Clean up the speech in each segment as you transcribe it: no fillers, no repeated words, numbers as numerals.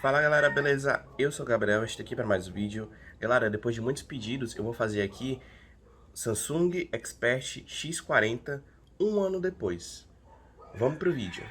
Fala galera, beleza? Eu sou o Gabriel, estou aqui para mais um vídeo. Galera, depois de muitos pedidos, eu vou fazer aqui Samsung Expert X40 um ano depois. Vamos pro vídeo.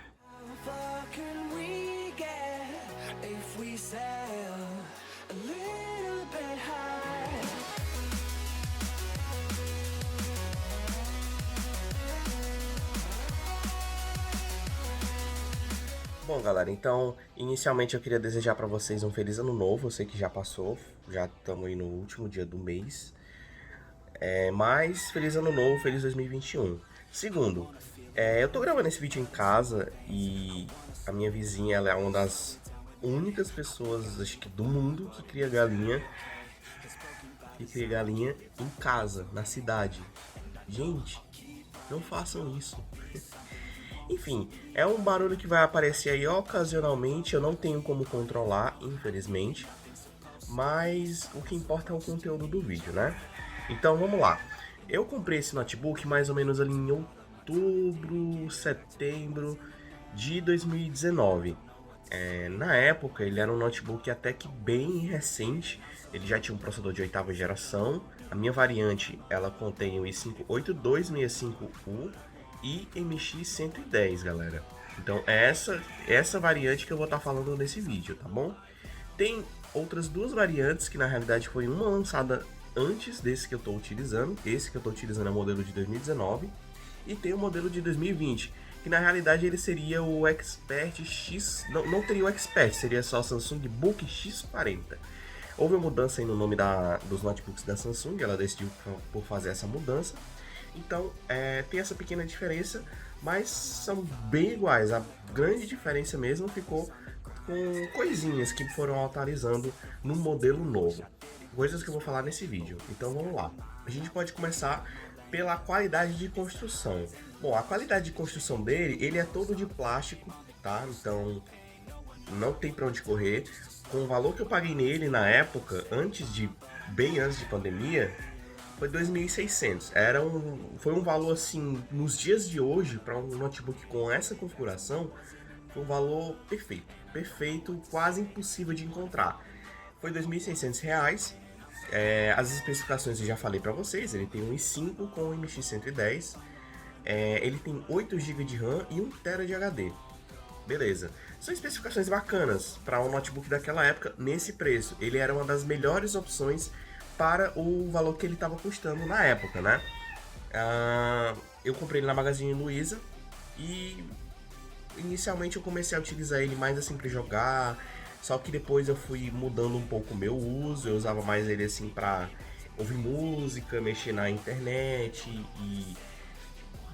Bom galera, então inicialmente eu queria desejar para vocês um feliz ano novo. Eu sei que já passou, já estamos aí no último dia do mês, mas feliz ano novo, feliz 2021. Segundo, eu tô gravando esse vídeo em casa e a minha vizinha, ela é uma das únicas pessoas, acho que do mundo, que cria galinha em casa, na cidade. Gente, não façam isso. Enfim, é um barulho que vai aparecer aí ocasionalmente, eu não tenho como controlar, infelizmente. Mas o que importa é o conteúdo do vídeo, né? Então vamos lá. Eu comprei esse notebook mais ou menos ali em outubro, setembro de 2019. Na época ele era um notebook até que bem recente, ele já tinha um processador de oitava geração. A minha variante ela contém o i5 8265U e MX110, galera. Então é essa variante que eu vou estar falando nesse vídeo, tá bom? Tem outras duas variantes que na realidade foi uma lançada antes desse que eu estou utilizando. Esse que eu estou utilizando é o modelo de 2019 e tem o modelo de 2020, que na realidade ele seria o Expert X, não teria o Expert, seria só o Samsung Book X40. Houve uma mudança aí no nome dos notebooks da Samsung, ela decidiu por fazer essa mudança. Então tem essa pequena diferença, mas são bem iguais. A grande diferença mesmo ficou com coisinhas que foram atualizando no modelo novo. Coisas que eu vou falar nesse vídeo. Então vamos lá. A gente pode começar pela qualidade de construção. Bom, a qualidade de construção dele, ele é todo de plástico, tá? Então não tem para onde correr. Com o valor que eu paguei nele na época, bem antes de pandemia, foi 2.600. Foi um valor assim, nos dias de hoje, para um notebook com essa configuração, foi um valor perfeito. Perfeito, quase impossível de encontrar. Foi R$ 2.600. As especificações eu já falei para vocês. Ele tem um i5 com o MX110. Ele tem 8 GB de RAM e 1 TB de HD. Beleza. São especificações bacanas para um notebook daquela época nesse preço. Ele era uma das melhores opções para o valor que ele estava custando na época, né? Eu comprei ele na Magazine Luiza e inicialmente eu comecei a utilizar ele mais assim para jogar, só que depois eu fui mudando um pouco o meu uso. Eu usava mais ele assim para ouvir música, mexer na internet e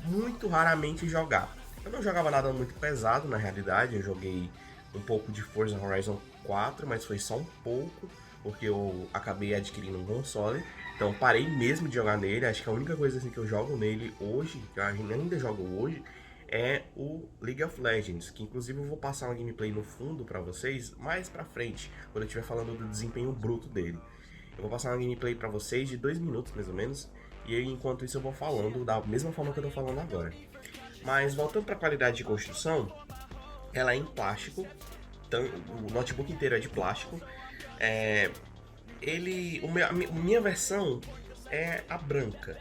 muito raramente jogar. Eu não jogava nada muito pesado na realidade, eu joguei um pouco de Forza Horizon 4, mas foi só um pouco, porque eu acabei adquirindo um console, então parei mesmo de jogar nele. Acho que a única coisa assim que eu jogo nele hoje, que eu ainda jogo hoje, é o League of Legends, que inclusive eu vou passar uma gameplay no fundo pra vocês mais pra frente, quando eu estiver falando do desempenho bruto dele. Eu vou passar uma gameplay pra vocês de 2 minutos mais ou menos, e aí, enquanto isso eu vou falando da mesma forma que eu tô falando agora. Mas voltando pra qualidade de construção, ela é em plástico, o notebook inteiro é de plástico. A minha versão é a branca.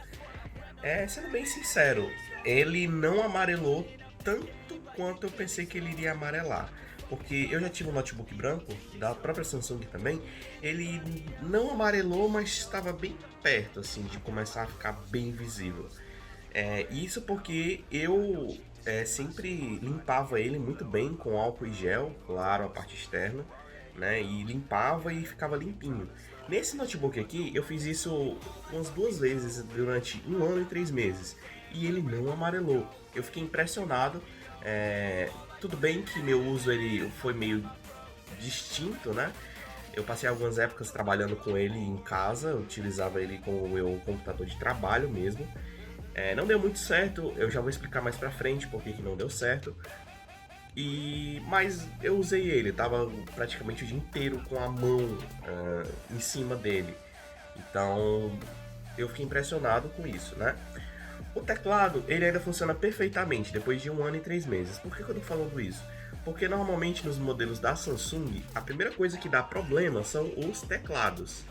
Sendo bem sincero, ele não amarelou tanto quanto eu pensei que ele iria amarelar. Porque eu já tive um notebook branco, da própria Samsung também, ele não amarelou, mas estava bem perto assim de começar a ficar bem visível. Isso porque eu sempre limpava ele muito bem com álcool e gel, claro, a parte externa, né? E limpava e ficava limpinho. Nesse notebook aqui, eu fiz isso umas 2 vezes durante 1 ano e 3 meses. E ele não amarelou. Eu fiquei impressionado. Tudo bem que meu uso ele foi meio distinto, né? Eu passei algumas épocas trabalhando com ele em casa, eu utilizava ele como o meu computador de trabalho mesmo. Não deu muito certo, eu já vou explicar mais pra frente porque que não deu certo. Mas eu usei ele, tava praticamente o dia inteiro com a mão em cima dele. Então eu fiquei impressionado com isso, né? O teclado, ele ainda funciona perfeitamente depois de 1 ano e 3 meses. Por que eu tô falando isso? Porque normalmente nos modelos da Samsung, a primeira coisa que dá problema são os teclados.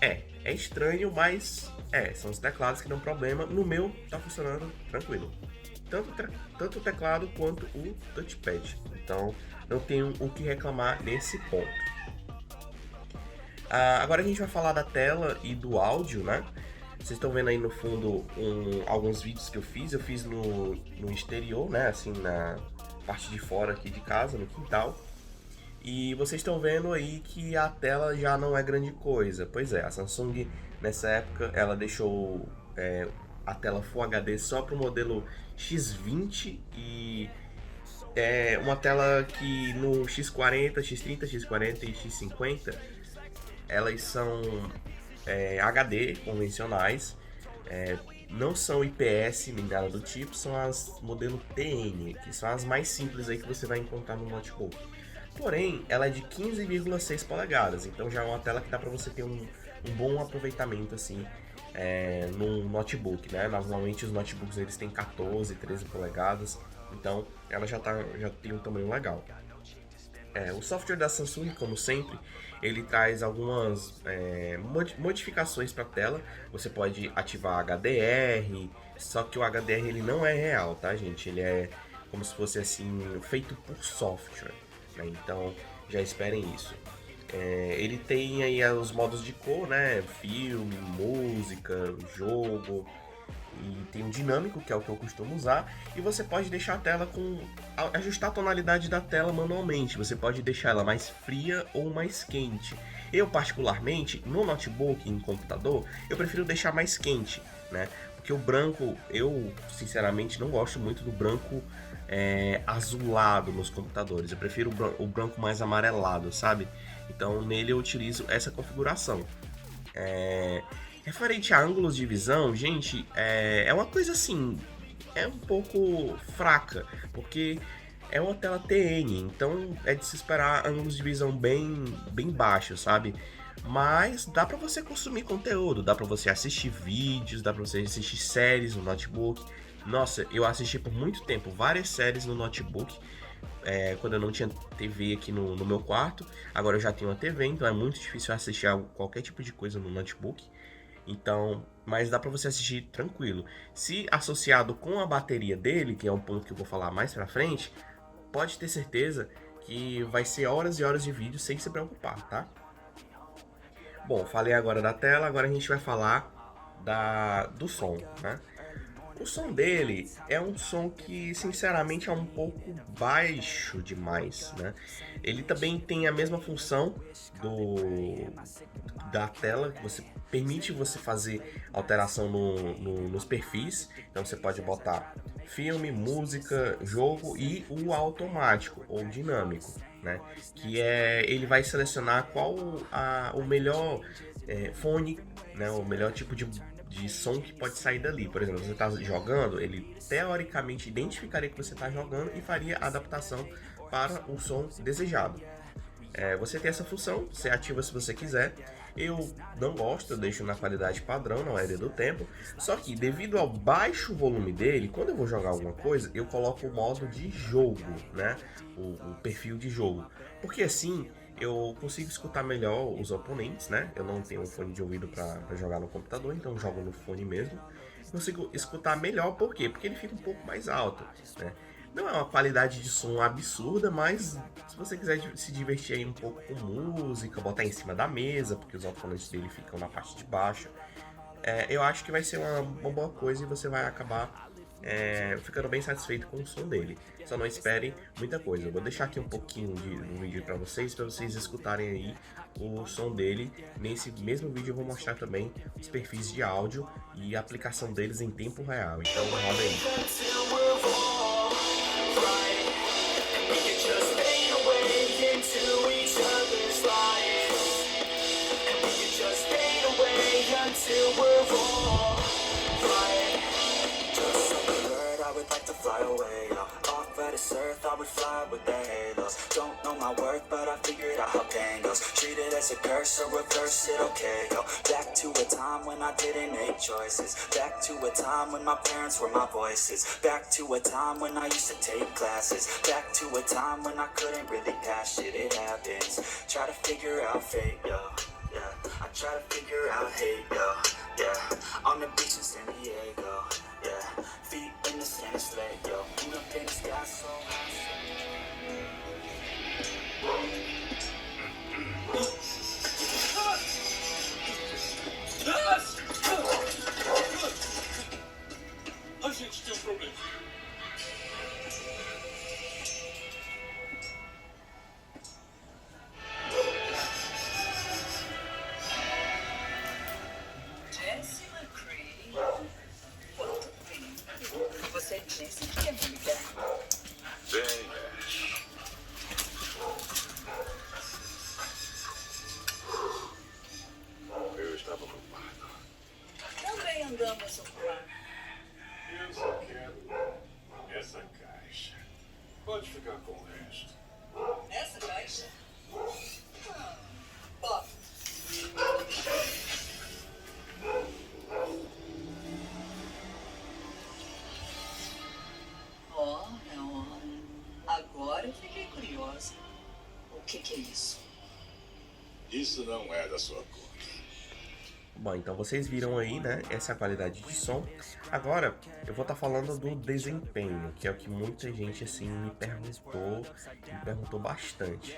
É estranho, mas são os teclados que dão problema. No meu tá funcionando tranquilo. Tanto o teclado quanto o touchpad. Então não tenho o que reclamar nesse ponto. Agora a gente vai falar da tela e do áudio, né? Vocês estão vendo aí no fundo alguns vídeos que eu fiz. Eu fiz no exterior, né? Assim, na parte de fora aqui de casa, no quintal. E vocês estão vendo aí que a tela já não é grande coisa. Pois é, a Samsung nessa época ela deixou a tela Full HD só para o modelo X20 e uma tela que no X40, X30, X40 e X50 elas são HD convencionais, não são IPS nem nada do tipo, são as modelo TN, que são as mais simples aí que você vai encontrar no notebook. Porém, ela é de 15,6 polegadas, então já é uma tela que dá para você ter um bom aproveitamento assim no notebook, né? Normalmente os notebooks eles têm 14, 13 polegadas, então ela já tem um tamanho legal. O software da Samsung, como sempre, ele traz algumas modificações para a tela. Você pode ativar HDR, só que o HDR ele não é real, tá, gente? Ele é como se fosse assim feito por software, né? Então já esperem isso. Ele tem aí os modos de cor, né? Filme, música, jogo. E tem um dinâmico, que é o que eu costumo usar, e você pode deixar a tela ajustar a tonalidade da tela manualmente. Você pode deixar ela mais fria ou mais quente. Eu particularmente, no notebook e em computador, eu prefiro deixar mais quente, né? Porque o branco, eu sinceramente não gosto muito do branco azulado nos computadores. Eu prefiro o branco mais amarelado, sabe? Então nele eu utilizo essa configuração. Referente a ângulos de visão, gente, é uma coisa assim, é um pouco fraca, porque é uma tela TN, então é de se esperar ângulos de visão bem baixos, sabe? Mas dá pra você consumir conteúdo, dá pra você assistir vídeos, dá pra você assistir séries no notebook. Nossa, eu assisti por muito tempo várias séries no notebook, quando eu não tinha TV aqui no meu quarto. Agora eu já tenho uma TV, então é muito difícil assistir qualquer tipo de coisa no notebook. Então, mas dá pra você assistir tranquilo. Se associado com a bateria dele, que é um ponto que eu vou falar mais pra frente, pode ter certeza que vai ser horas e horas de vídeo sem se preocupar, tá? Bom, falei agora da tela, agora a gente vai falar do som, né? O som dele é um som que, sinceramente, é um pouco baixo demais, né? Ele também tem a mesma função da tela, que permite você fazer alteração nos perfis. Então você pode botar filme, música, jogo e o automático ou dinâmico, né? Que ele vai selecionar qual o melhor fone, né? O melhor tipo de som que pode sair dali. Por exemplo, você está jogando, ele teoricamente identificaria que você está jogando e faria a adaptação para o som desejado. Você tem essa função, você ativa se você quiser. Eu não gosto, eu deixo na qualidade padrão, na maioria do tempo. Só que devido ao baixo volume dele, quando eu vou jogar alguma coisa, eu coloco o modo de jogo, né? O perfil de jogo. Porque assim eu consigo escutar melhor os oponentes, né? Eu não tenho um fone de ouvido para jogar no computador, então eu jogo no fone mesmo. Consigo escutar melhor, por quê? Porque ele fica um pouco mais alto, né? Não é uma qualidade de som absurda, mas se você quiser se divertir aí um pouco com música, botar em cima da mesa, porque os alto-falantes dele ficam na parte de baixo, eu acho que vai ser uma boa coisa e você vai acabar ficando bem satisfeito com o som dele. Só não espere muita coisa. Eu vou deixar aqui um pouquinho do vídeo para vocês escutarem aí o som dele. Nesse mesmo vídeo eu vou mostrar também os perfis de áudio e a aplicação deles em tempo real. Então roda aí. Fly away, off of this earth, I would fly with the halo. angles. Don't know my worth, but I figured out how pain goes. Treat it as a curse or reverse it, okay, go. Back to a time when I didn't make choices. Back to a time when my parents were my voices. Back to a time when I used to take classes. Back to a time when I couldn't really pass shit, it happens. Try to figure out fate, yo. Yeah, I try to figure out hate, yo. Yeah, on the beach in San Diego. Yeah, feet in the sand, it's late, yo. Moving up in the sky so A gente tem um problema. Jesse McCree. Quanto tempo? Você disse que ia me ligar. Bem, eu estava ocupado. Também andamos um par. Eu só quero essa caixa. Pode ficar com o resto. Essa caixa? Ó, ora, ora. Agora eu fiquei curiosa. O que é isso? Isso não é da sua conta. Bom, então vocês viram aí, né, essa qualidade de som. Agora, eu vou estar falando do desempenho, que é o que muita gente, assim, me perguntou bastante.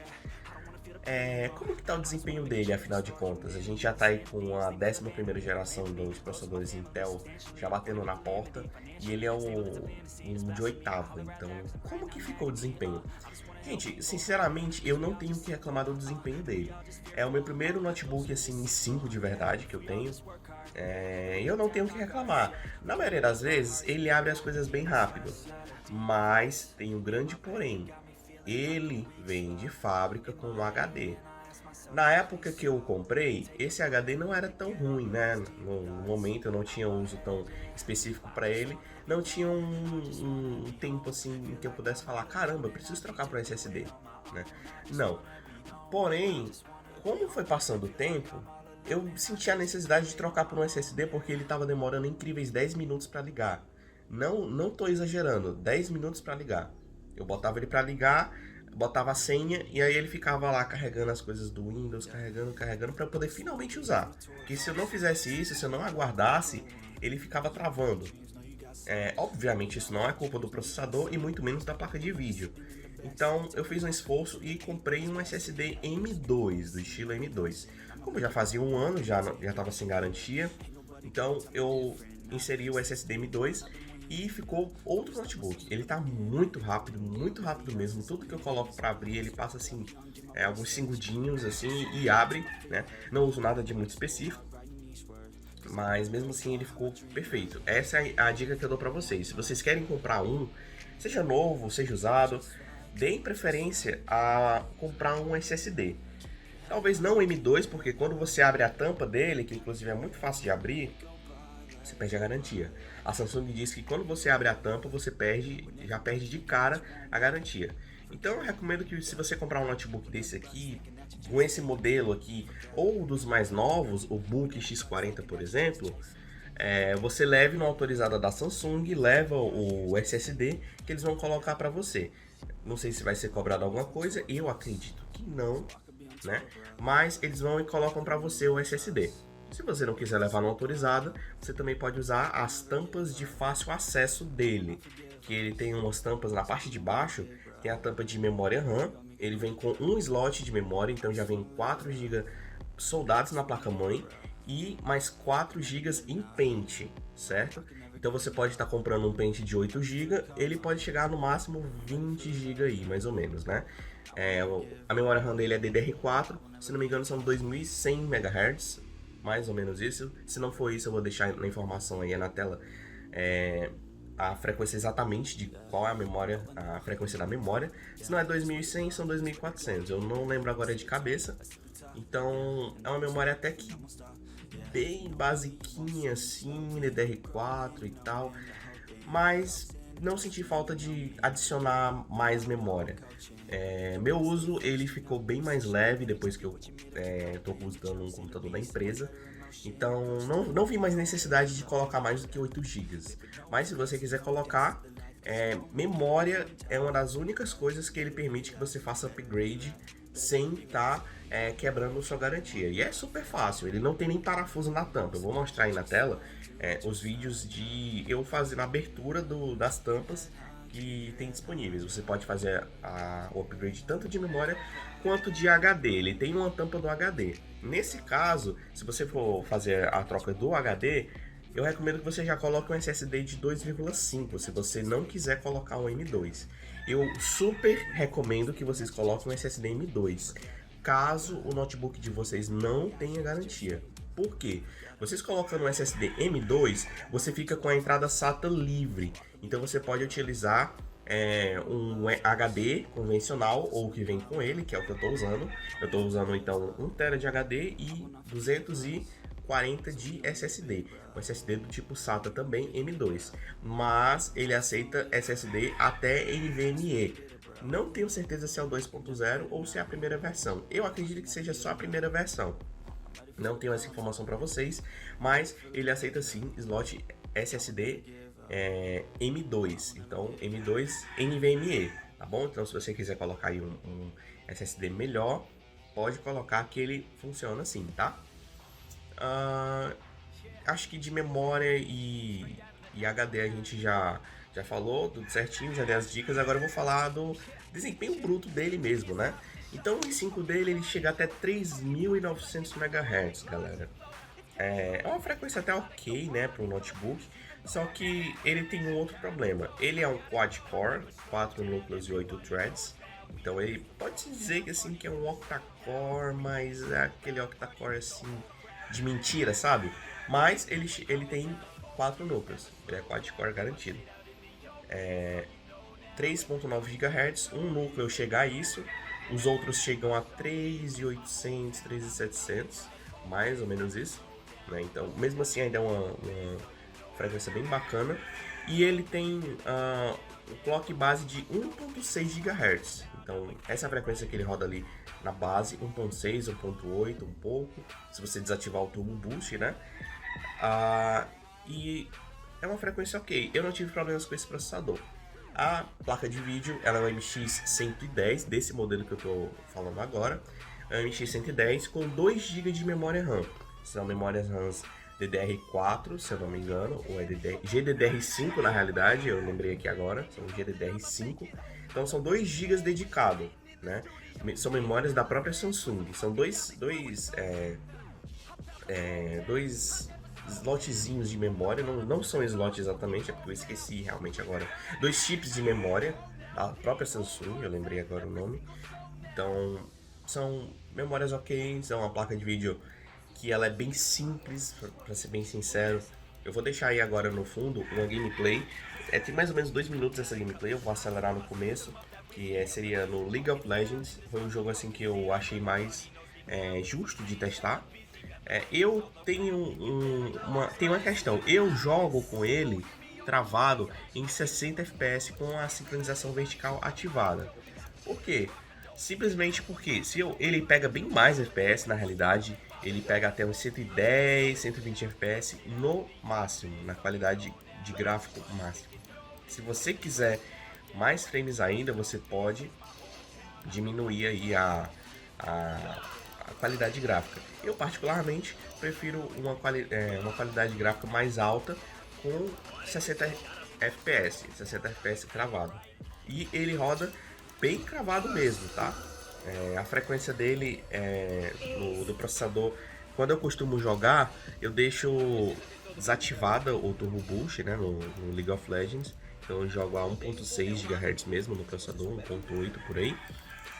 Como que tá o desempenho dele, afinal de contas? A gente já tá aí com a 11ª geração dos processadores Intel já batendo na porta, e ele é um de 8º, então como que ficou o desempenho? Gente, sinceramente, eu não tenho o que reclamar do desempenho dele. É o meu primeiro notebook, assim, i5 de verdade que eu tenho. Eu não tenho o que reclamar. Na maioria das vezes, ele abre as coisas bem rápido. Mas tem um grande porém. Ele vem de fábrica com um HD. Na época que eu comprei, esse HD não era tão ruim, né? No momento eu não tinha um uso tão específico para ele. Não tinha um tempo assim em que eu pudesse falar, caramba, eu preciso trocar para um SSD, né? Não. Porém, como foi passando o tempo, eu senti a necessidade de trocar por um SSD porque ele estava demorando incríveis 10 minutos para ligar. Não tô exagerando, 10 minutos para ligar. Eu botava ele para ligar, botava a senha e aí ele ficava lá carregando as coisas do Windows, carregando para poder finalmente usar. Porque se eu não fizesse isso, se eu não aguardasse, ele ficava travando. Obviamente isso não é culpa do processador e muito menos da placa de vídeo. Então eu fiz um esforço e comprei um SSD M2, do estilo M2. Como já fazia um ano, já estava sem garantia, então eu inseri o SSD M2 e ficou outro notebook. Ele tá muito rápido mesmo. Tudo que eu coloco para abrir, ele passa assim, alguns segundinhos assim e abre, né? Não uso nada de muito específico, mas mesmo assim ele ficou perfeito. Essa é a dica que eu dou para vocês. Se vocês querem comprar um, seja novo, seja usado, deem preferência a comprar um SSD. Talvez não o M2, porque quando você abre a tampa dele, que inclusive é muito fácil de abrir, você perde a garantia. A Samsung diz que quando você abre a tampa, você já perde de cara a garantia. Então eu recomendo que se você comprar um notebook desse aqui, com esse modelo aqui, ou dos mais novos, o Book X40 por exemplo, você leve na autorizada da Samsung, leva o SSD que eles vão colocar para você. Não sei se vai ser cobrado alguma coisa, eu acredito que não, né? Mas eles vão e colocam para você o SSD. Se você não quiser levar no autorizado, você também pode usar as tampas de fácil acesso dele, que ele tem umas tampas na parte de baixo, tem a tampa de memória RAM, ele vem com um slot de memória, então já vem 4 GB soldados na placa-mãe e mais 4 GB em pente, certo? Então você pode estar comprando um pente de 8 GB, ele pode chegar no máximo 20 GB aí, mais ou menos, né? A memória RAM dele é DDR4, se não me engano são 2100 MHz, mais ou menos isso. Se não for isso, eu vou deixar na informação aí na tela a frequência exatamente de qual é a frequência da memória. Se não é 2100, são 2400. Eu não lembro agora de cabeça. Então é uma memória até que bem basiquinha assim, DDR4 e tal. Mas não senti falta de adicionar mais memória. Meu uso, ele ficou bem mais leve depois que eu tô usando um computador da empresa. Então, não vi mais necessidade de colocar mais do que 8 GB. Mas se você quiser colocar, memória é uma das únicas coisas que ele permite que você faça upgrade sem estar quebrando sua garantia. E é super fácil, ele não tem nem parafuso na tampa. Eu vou mostrar aí na tela os vídeos de eu fazendo a abertura das tampas que tem disponíveis. Você pode fazer o upgrade tanto de memória quanto de HD. Ele tem uma tampa do HD. Nesse caso, se você for fazer a troca do HD, eu recomendo que você já coloque um SSD de 2,5, se você não quiser colocar um M2. Eu super recomendo que vocês coloquem um SSD M2, caso o notebook de vocês não tenha garantia. Por quê? Vocês colocando um SSD M2, você fica com a entrada SATA livre. Então você pode utilizar um HD convencional ou que vem com ele, que é o que eu estou usando. Eu estou usando então 1 TB de HD e 240 de SSD. Um SSD do tipo SATA também M2, mas ele aceita SSD até NVMe. Não tenho certeza se é o 2.0 ou se é a primeira versão. Eu acredito que seja só a primeira versão. Não tenho essa informação para vocês, mas ele aceita sim slot SSD M2, então M2 NVMe, tá bom? Então se você quiser colocar aí um SSD melhor, pode colocar que ele funciona assim, tá? Acho que de memória e HD a gente já falou tudo certinho, já dei as dicas. Agora eu vou falar do desempenho bruto dele mesmo, né? Então o i5 dele ele chega até 3.900 MHz, galera. É uma frequência até ok, né, para um notebook. Só que ele tem um outro problema. Ele é um quad-core, 4 núcleos e 8 threads. Então ele pode-se dizer que, assim, que é um octa-core, mas é aquele octa-core assim, de mentira, sabe? Mas ele tem 4 núcleos. Ele é quad-core garantido. 3.9 GHz, um núcleo chega a isso. Os outros chegam a 3.800, 3.700, mais ou menos isso, né? Então, mesmo assim, ainda é uma frequência bem bacana. E ele tem um clock base de 1.6 GHz. Então, essa é a frequência que ele roda ali na base, 1.6, 1.8, um pouco, se você desativar o Turbo Boost, né? E é uma frequência ok. Eu não tive problemas com esse processador. A placa de vídeo, ela é uma MX110, desse modelo que eu estou falando agora. É uma MX110 com 2 GB de memória RAM. São memórias RAMs DDR4, se eu não me engano, ou é GDDR5 na realidade, eu lembrei aqui agora, são GDDR5. Então são 2 GB dedicados, né? São memórias da própria Samsung. São dois slotzinhos de memória, não são slots exatamente, é porque eu esqueci realmente agora. 2 chips de memória da própria Samsung, eu lembrei agora o nome. Então são memórias ok, são uma placa de vídeo que ela é bem simples, para ser bem sincero. Eu vou deixar aí agora no fundo uma gameplay. Tem mais ou menos 2 minutos essa gameplay, eu vou acelerar no começo, que seria no League of Legends. Foi um jogo assim que eu achei mais justo de testar. Eu tenho uma questão, eu jogo com ele travado em 60 FPS com a sincronização vertical ativada. Por quê? Simplesmente porque ele pega bem mais FPS na realidade, ele pega até uns 110, 120 FPS no máximo, na qualidade de gráfico máximo. Se você quiser mais frames ainda, você pode diminuir aí a qualidade gráfica. Eu particularmente prefiro uma qualidade gráfica mais alta com 60 FPS cravado. E ele roda bem cravado mesmo, tá? A frequência dele do processador, quando eu costumo jogar, eu deixo desativada o Turbo Boost, né, no League of Legends. Então eu jogo a 1.6 GHz mesmo no processador, 1.8 por aí.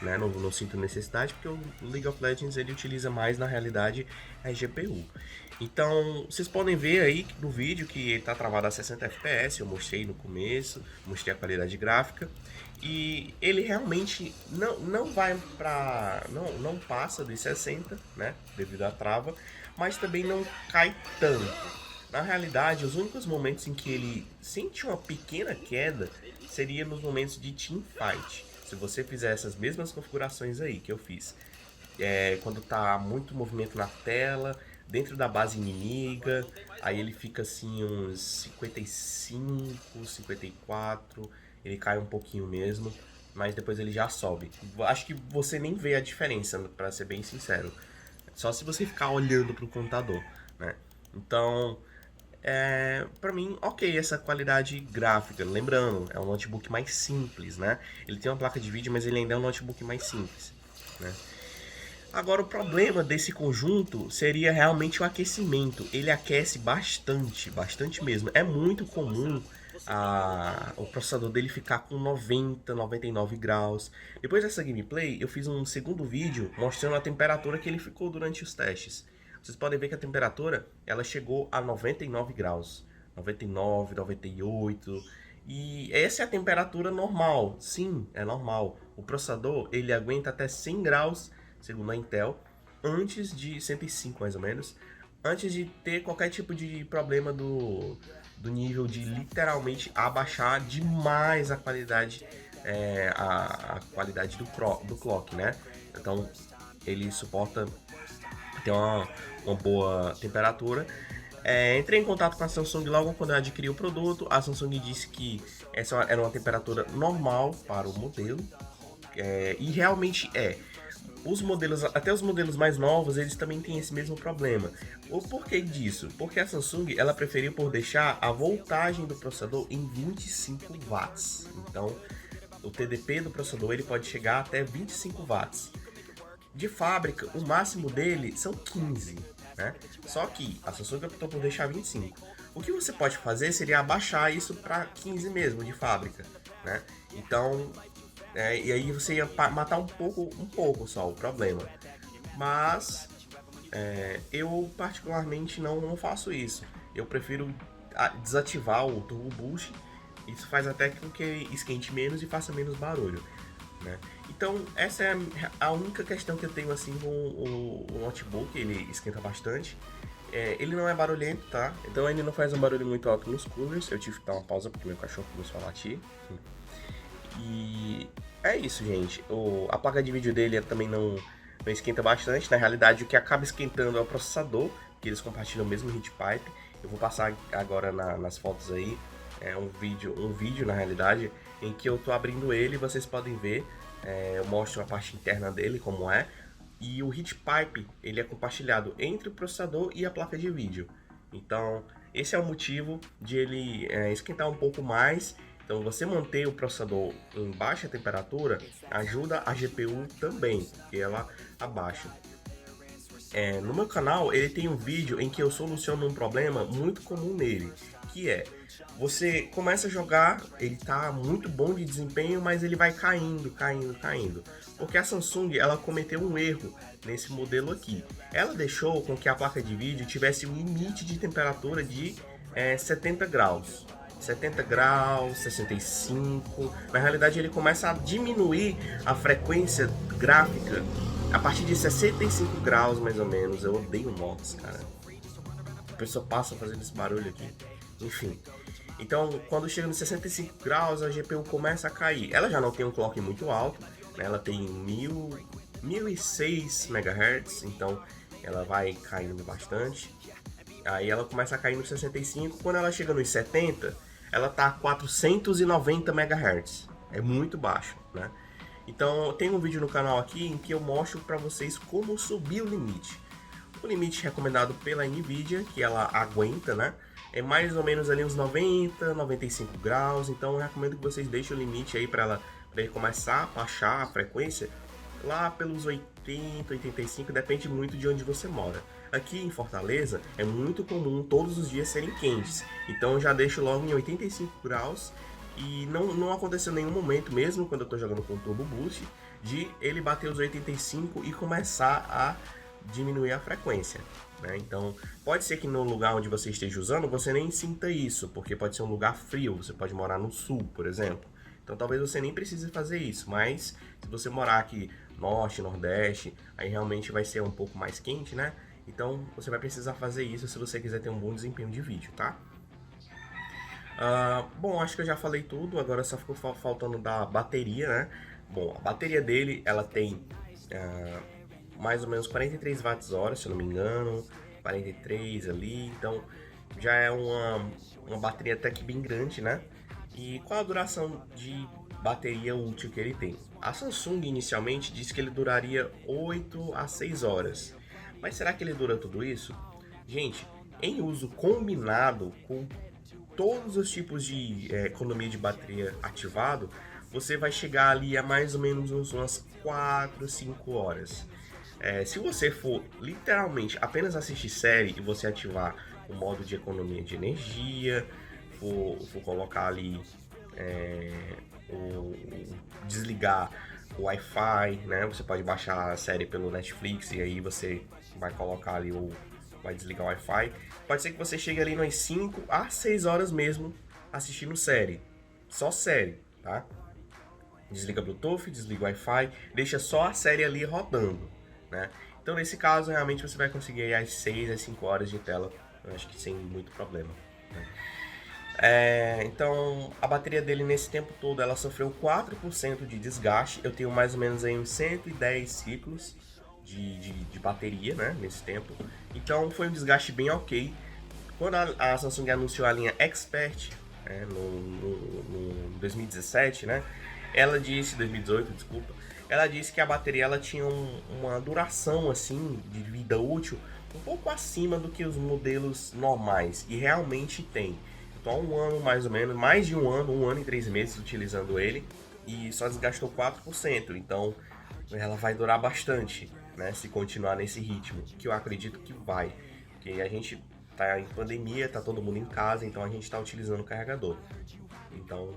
Né, não sinto necessidade, porque o League of Legends ele utiliza mais na realidade a GPU. Então vocês podem ver aí no vídeo que ele está travado a 60 FPS. Eu mostrei no começo, mostrei a qualidade gráfica e ele realmente não vai para não passa dos 60, né, devido à trava, mas também não cai tanto. Na realidade, os únicos momentos em que ele sente uma pequena queda seria nos momentos de teamfight. Se você fizer essas mesmas configurações aí que eu fiz, quando tá muito movimento na tela, dentro da base inimiga, aí ele fica assim uns 55, 54, ele cai um pouquinho mesmo, mas depois ele já sobe. Acho que você nem vê a diferença, pra ser bem sincero, só se você ficar olhando pro computador, né? Então, pra mim, ok, essa qualidade gráfica. Lembrando, é um notebook mais simples, né? Ele tem uma placa de vídeo, mas ele ainda é um notebook mais simples, né? Agora, o problema desse conjunto seria realmente o aquecimento. Ele aquece bastante, bastante mesmo. É muito comum o processador dele ficar com 90, 99 graus. Depois dessa gameplay, eu fiz um segundo vídeo mostrando a temperatura que ele ficou durante os testes. Vocês podem ver que a temperatura, ela chegou a 99 graus. 99, 98... E essa é a temperatura normal. Sim, é normal. O processador, ele aguenta até 100 graus, segundo a Intel, antes de 105 mais ou menos, antes de ter qualquer tipo de problema do nível de literalmente abaixar demais a qualidade, a qualidade do clock, né? Então ele suporta ter uma boa temperatura. Entrei em contato com a Samsung logo quando eu adquiri o produto. A Samsung disse que essa era uma temperatura normal para o modelo, e realmente é. Os modelos, até os modelos mais novos, eles também têm esse mesmo problema. O porquê disso? Porque a Samsung, ela preferiu por deixar a voltagem do processador em 25 watts. Então, o TDP do processador, ele pode chegar até 25 watts. De fábrica, o máximo dele são 15, né? Só que a Samsung optou por deixar 25. O que você pode fazer seria abaixar isso para 15 mesmo, de fábrica, né? Então... e aí você ia matar um pouco só o problema. Mas eu particularmente não faço isso. Eu prefiro desativar o Turbo Boost. Isso faz até com que esquente menos e faça menos barulho, né? Então essa é a única questão que eu tenho assim com o notebook. Ele esquenta bastante. Ele não é barulhento, tá? Então ele não faz um barulho muito alto nos coolers. Eu tive que dar uma pausa porque meu cachorro começou a latir. E é isso, gente. A placa de vídeo dele também não esquenta bastante. Na realidade, o que acaba esquentando é o processador, que eles compartilham o mesmo heat pipe. Eu vou passar agora nas fotos aí um vídeo na realidade, em que eu tô abrindo ele. Vocês podem ver, eu mostro a parte interna dele, como é. E o heat pipe, ele é compartilhado entre o processador e a placa de vídeo. Então, esse é o motivo de ele esquentar um pouco mais. Então, você manter o processador em baixa temperatura ajuda a GPU também, porque ela abaixa. No meu canal, ele tem um vídeo em que eu soluciono um problema muito comum nele, que é, você começa a jogar, ele tá muito bom de desempenho, mas ele vai caindo. Porque a Samsung, ela cometeu um erro nesse modelo aqui. Ela deixou com que a placa de vídeo tivesse um limite de temperatura de 70 graus. 70 graus, 65. Na realidade, ele começa a diminuir a frequência gráfica a partir de 65 graus, mais ou menos. Eu odeio mods, cara. A pessoa passa fazendo esse barulho aqui. Enfim. Então, quando chega nos 65 graus, a GPU começa a cair. Ela já não tem um clock muito alto, né? Ela tem 1006 MHz, então ela vai caindo bastante. Aí ela começa a cair nos 65. Quando ela chega nos 70, ela tá a 490 MHz. É muito baixo, né? Então, tem um vídeo no canal aqui em que eu mostro para vocês como subir o limite. O limite recomendado pela Nvidia, que ela aguenta, né? É mais ou menos ali uns 90, 95 graus. Então, eu recomendo que vocês deixem o limite aí para ele começar a baixar a frequência lá pelos 80, 85, depende muito de onde você mora. Aqui em Fortaleza é muito comum todos os dias serem quentes, então eu já deixo logo em 85 graus e não aconteceu nenhum momento, mesmo quando eu estou jogando com o Turbo Boost, de ele bater os 85 e começar a diminuir a frequência, né? Então pode ser que no lugar onde você esteja usando você nem sinta isso, porque pode ser um lugar frio, você pode morar no sul, por exemplo. Então talvez você nem precise fazer isso, mas se você morar aqui norte, nordeste, aí realmente vai ser um pouco mais quente, né? Então você vai precisar fazer isso se você quiser ter um bom desempenho de vídeo, tá? Bom, acho que eu já falei tudo, agora só ficou faltando da bateria, né? Bom, a bateria dele, ela tem mais ou menos 43 watts-hora, se eu não me engano, 43 ali, então já é uma bateria até que bem grande, né? E qual a duração de bateria útil que ele tem? A Samsung inicialmente disse que ele duraria 8 a 6 horas, mas será que ele dura tudo isso? Gente, em uso combinado com todos os tipos de economia de bateria ativado, você vai chegar ali a mais ou menos umas 4, 5 horas. Se você for literalmente apenas assistir série e você ativar o modo de economia de energia, for colocar ali desligar o Wi-Fi, né? Você pode baixar a série pelo Netflix e aí você vai colocar ali vai desligar o Wi-Fi. Pode ser que você chegue ali nas 5 a 6 horas mesmo assistindo série. Só série, tá? Desliga Bluetooth, desliga o Wi-Fi, deixa só a série ali rodando, né? Então nesse caso realmente você vai conseguir as 6 a 5 horas de tela, eu acho que sem muito problema, né? Então a bateria dele nesse tempo todo ela sofreu 4% de desgaste. Eu tenho mais ou menos aí uns 110 ciclos de bateria, né, nesse tempo. Então foi um desgaste bem ok. Quando a Samsung anunciou a linha Expert no 2017, né, ela disse, 2018, desculpa, ela disse que a bateria ela tinha uma duração assim de vida útil um pouco acima do que os modelos normais, e realmente tem. Estou há um ano mais ou menos, mais de um ano e 3 meses utilizando ele e só desgastou 4%, então ela vai durar bastante, né, se continuar nesse ritmo, que eu acredito que vai, porque a gente tá em pandemia, tá todo mundo em casa, então a gente está utilizando o carregador, então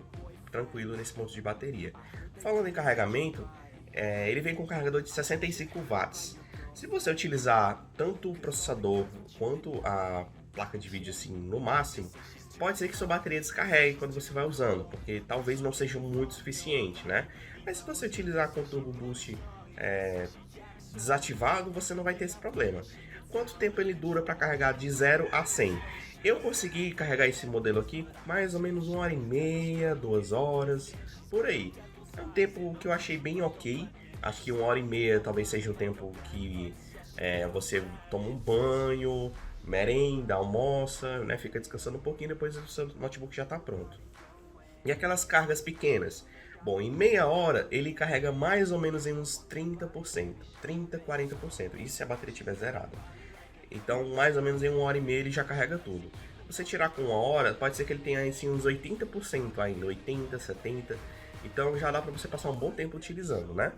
tranquilo nesse ponto de bateria. Falando em carregamento, ele vem com um carregador de 65 watts. Se você utilizar tanto o processador quanto a placa de vídeo assim no máximo, pode ser que sua bateria descarregue quando você vai usando, porque talvez não seja muito suficiente, né? Mas se você utilizar com o Turbo Boost desativado, você não vai ter esse problema. Quanto tempo ele dura para carregar de 0 a 100? Eu consegui carregar esse modelo aqui mais ou menos 1h30, 2 horas, por aí. É um tempo que eu achei bem ok. Acho que 1h30 talvez seja o tempo que você toma um banho, merenda, almoça, né? Fica descansando um pouquinho, depois o seu notebook já está pronto. E aquelas cargas pequenas? Bom, em meia hora ele carrega mais ou menos em uns 30%, 30, 40%, isso se a bateria estiver zerada. Então, mais ou menos em 1h30 ele já carrega tudo. Você tirar com 1 hora, pode ser que ele tenha assim, uns 80% ainda, 80, 70%. Então já dá para você passar um bom tempo utilizando, né?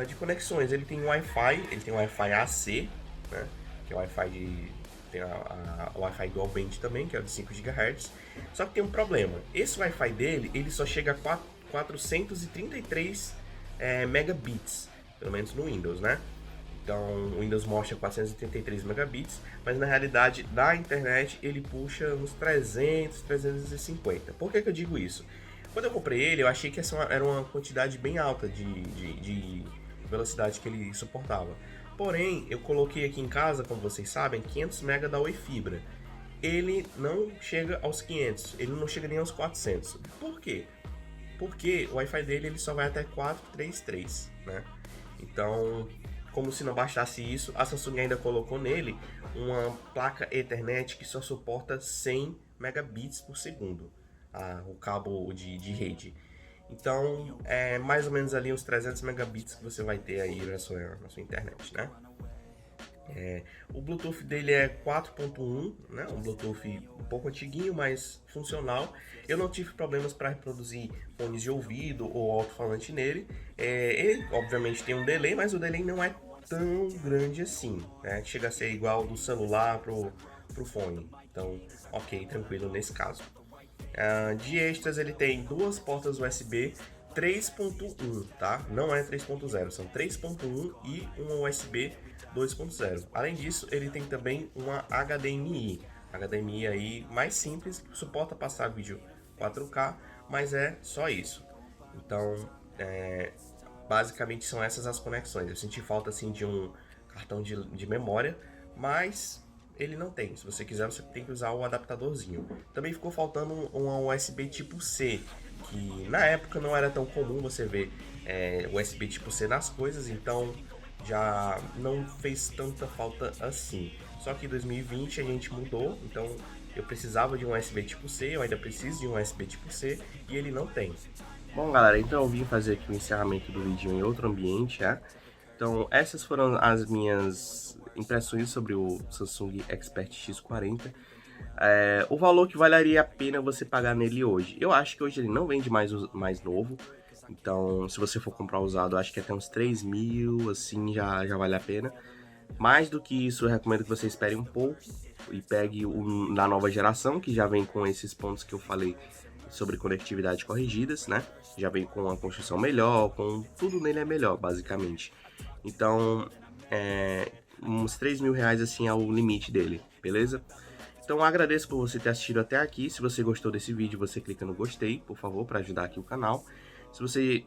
De conexões, ele tem Wi-Fi, ele tem Wi-Fi AC, né? Que é o Wi-Fi tem o Wi-Fi Dual Band também, que é o de 5 GHz. Só que tem um problema. Esse Wi-Fi dele, ele só chega a 433 megabits, pelo menos no Windows, né? Então o Windows mostra 433 megabits, mas na realidade da internet ele puxa uns 300, 350. Por que eu digo isso? Quando eu comprei ele, eu achei que essa era uma quantidade bem alta de velocidade que ele suportava. Porém, eu coloquei aqui em casa, como vocês sabem, 500 MB da Oi Fibra. Ele não chega aos 500, ele não chega nem aos 400. Por quê? Porque o Wi-Fi dele ele só vai até 433, né? Então, como se não bastasse isso, a Samsung ainda colocou nele uma placa Ethernet que só suporta 100 megabits por segundo. O cabo de rede. Então, é mais ou menos ali uns 300 megabits que você vai ter aí na sua internet, né? O Bluetooth dele é 4.1, né? Um Bluetooth um pouco antiguinho, mas funcional. Eu não tive problemas para reproduzir fones de ouvido ou alto-falante nele. Ele, obviamente, tem um delay, mas o delay não é tão grande assim, né? Chega a ser igual do celular pro fone. Então, ok, tranquilo nesse caso. De extras ele tem duas portas USB 3.1, tá? Não é 3.0, são 3.1 e uma USB 2.0. Além disso, ele tem também uma HDMI aí mais simples, que suporta passar vídeo 4K, mas é só isso. Então, basicamente são essas as conexões. Eu senti falta assim de um cartão de memória, mas ele não tem. Se você quiser, você tem que usar o adaptadorzinho. Também ficou faltando uma USB tipo C, que na época não era tão comum você ver USB tipo C nas coisas, então já não fez tanta falta assim. Só que em 2020 a gente mudou, então eu precisava de um USB tipo C, eu ainda preciso de um USB tipo C e ele não tem. Bom, galera, então eu vim fazer aqui o encerramento do vídeo em outro ambiente, né? Então essas foram as minhas impressões sobre o Samsung Expert X40. O valor que valeria a pena você pagar nele hoje. Eu acho que hoje ele não vende mais novo. Então, se você for comprar usado, acho que até uns 3 mil, assim, já vale a pena. Mais do que isso, eu recomendo que você espere um pouco e pegue o da nova geração, que já vem com esses pontos que eu falei sobre conectividade corrigidas, né? Já vem com uma construção melhor, com tudo nele é melhor, basicamente. Então, uns 3 mil reais, assim, é o limite dele, beleza? Então, agradeço por você ter assistido até aqui. Se você gostou desse vídeo, você clica no gostei, por favor, para ajudar aqui o canal. Se você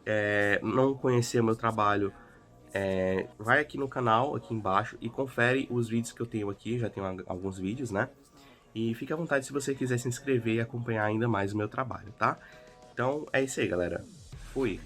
não conhecer o meu trabalho, vai aqui no canal, aqui embaixo, e confere os vídeos que eu tenho aqui. Já tenho alguns vídeos, né? E fique à vontade se você quiser se inscrever e acompanhar ainda mais o meu trabalho, tá? Então, é isso aí, galera. Fui!